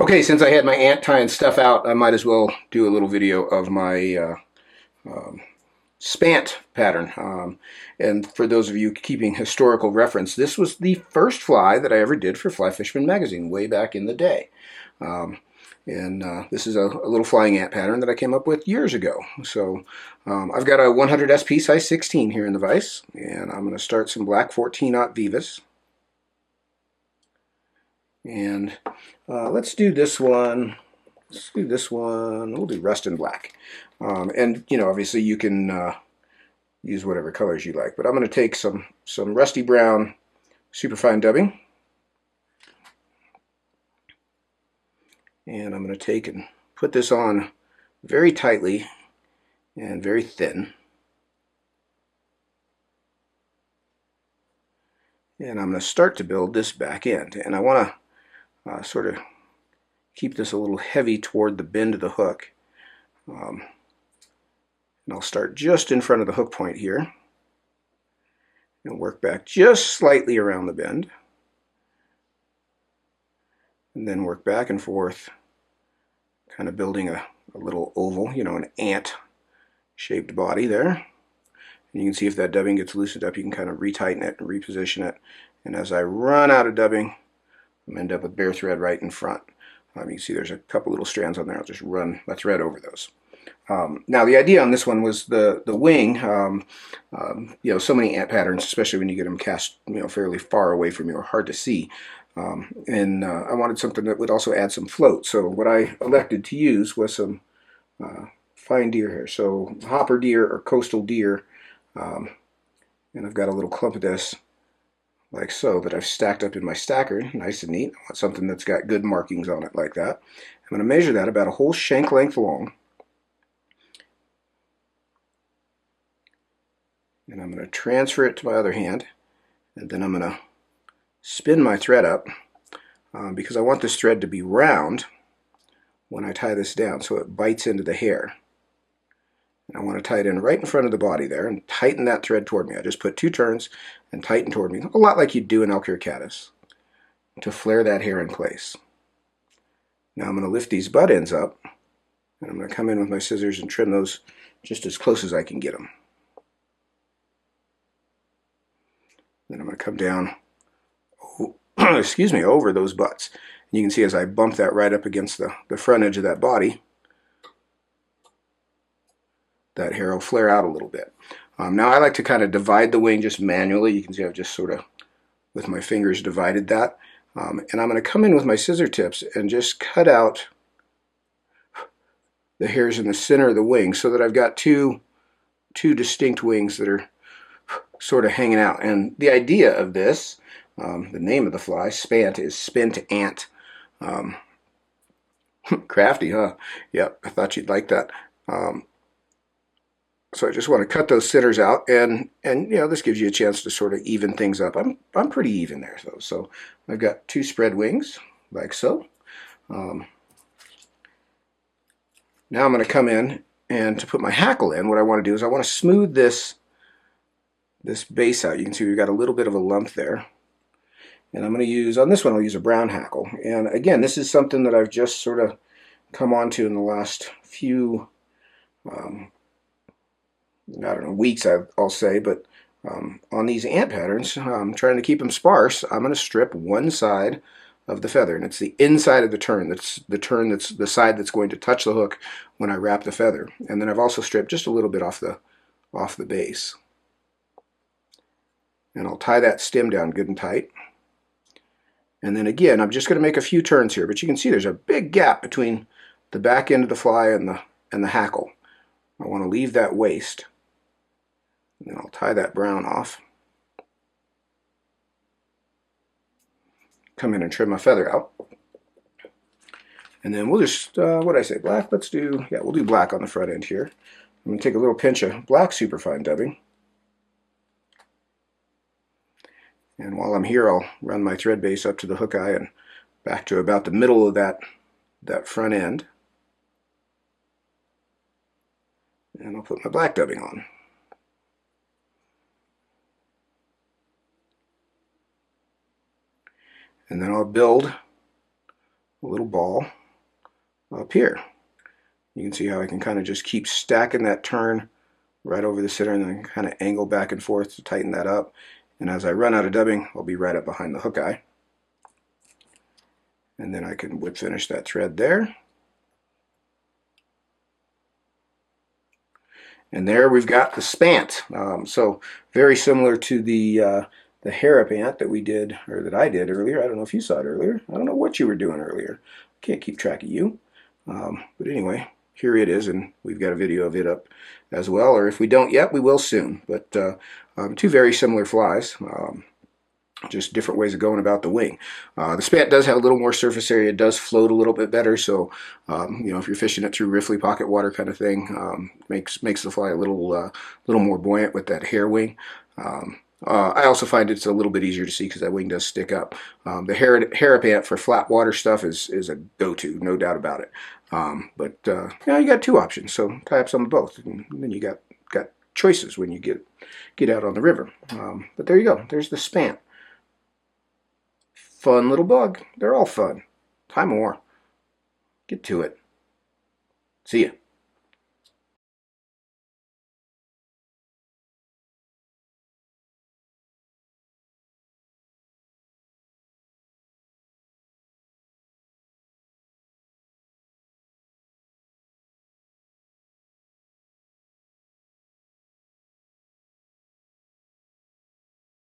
Okay, since I had my ant tying stuff out, I might as well do a little video of my Spant pattern. And for those of you keeping historical reference, this was the first fly that I ever did for Fly Fisherman magazine way back in the day. And this is a little flying ant pattern that I came up with years ago. So I've got a 100 SP size 16 here in the vise, and I'm going to start some black 14-aught Veevus. And let's do this one. Let's do this one. We'll do rust and black. And you know, obviously you can use whatever colors you like. But I'm going to take some rusty brown superfine dubbing, and I'm going to take and put this on very tightly and very thin. And I'm going to start to build this back end. And I want to sort of keep this a little heavy toward the bend of the hook. And I'll start just in front of the hook point here and work back just slightly around the bend. And then work back and forth, kind of building a little oval, you know, an ant-shaped body there. And you can see if that dubbing gets loosened up, you can kind of retighten it and reposition it. And as I run out of dubbing, I'm end up with bare thread right in front. You can see there's a couple little strands on there. I'll just run my thread over those. Now the idea on this one was the wing. You know, so many ant patterns, especially when you get them cast, you know, fairly far away from you, are hard to see. And I wanted something that would also add some float. So what I elected to use was some fine deer hair. So hopper deer or coastal deer. And I've got a little clump of this, like so, that I've stacked up in my stacker, nice and neat. I want something that's got good markings on it like that. I'm going to measure that about a whole shank length long. And I'm going to transfer it to my other hand, and then I'm going to spin my thread up because I want this thread to be round when I tie this down so it bites into the hair. And I want to tie it in right in front of the body there and tighten that thread toward me. I just put 2 turns and tighten toward me, a lot like you'd do in elk ear caddis, to flare that hair in place. Now I'm going to lift these butt ends up, and I'm going to come in with my scissors and trim those just as close as I can get them. Then I'm going to come down, excuse me, over those butts. And you can see as I bump that right up against the front edge of that body, that hair will flare out a little bit. Now I like to kind of divide the wing just manually. You can see I've just sort of, with my fingers, divided that. And I'm going to come in with my scissor tips and just cut out the hairs in the center of the wing so that I've got two distinct wings that are sort of hanging out. And the idea of this, the name of the fly, Spant, is spent ant. Crafty, huh? Yep, I thought you'd like that. So I just want to cut those centers out, and you know, this gives you a chance to sort of even things up. I'm pretty even there though. So I've got 2 spread wings like so. Now I'm going to come in, and to put my hackle in, what I want to do is I want to smooth this base out. You can see we've got a little bit of a lump there. And I'm going to use, on this one, I'll use a brown hackle. And again, this is something that I've just sort of come onto in the last few, I don't know, weeks, I'll say. But on these ant patterns, I'm trying to keep them sparse. I'm going to strip one side of the feather. And it's the inside of the turn. That's the side that's going to touch the hook when I wrap the feather. And then I've also stripped just a little bit off the base. And I'll tie that stem down good and tight. And then again, I'm just going to make a few turns here, but you can see there's a big gap between the back end of the fly and the hackle. I want to leave that waist. And then I'll tie that brown off. Come in and trim my feather out. And then we'll just, what did I say, black? We'll do black on the front end here. I'm going to take a little pinch of black superfine dubbing. And while I'm here, I'll run my thread base up to the hook eye and back to about the middle of that front end. And I'll put my black dubbing on. And then I'll build a little ball up here. You can see how I can kind of just keep stacking that turn right over the center and then kind of angle back and forth to tighten that up. And as I run out of dubbing, I'll be right up behind the hook eye. And then I can whip finish that thread there. And there we've got the Spant. So very similar to the harrop ant that we did, or that I did earlier. I don't know if you saw it earlier. I don't know what you were doing earlier. Can't keep track of you. But anyway, here it is, and we've got a video of it up as well. Or if we don't yet, we will soon. But two very similar flies. Just different ways of going about the wing. The Spant does have a little more surface area. It does float a little bit better. So, you know, if you're fishing it through riffly pocket water kind of thing, makes the fly a little more buoyant with that hair wing. I also find it's a little bit easier to see because that wing does stick up. The harrop ant for flat water stuff is a go-to, no doubt about it. But you know, you got two options, so tie up some of both, and then you got choices when you get out on the river. But there you go. There's the Spant. Fun little bug. They're all fun. Tie more. Get to it. See ya.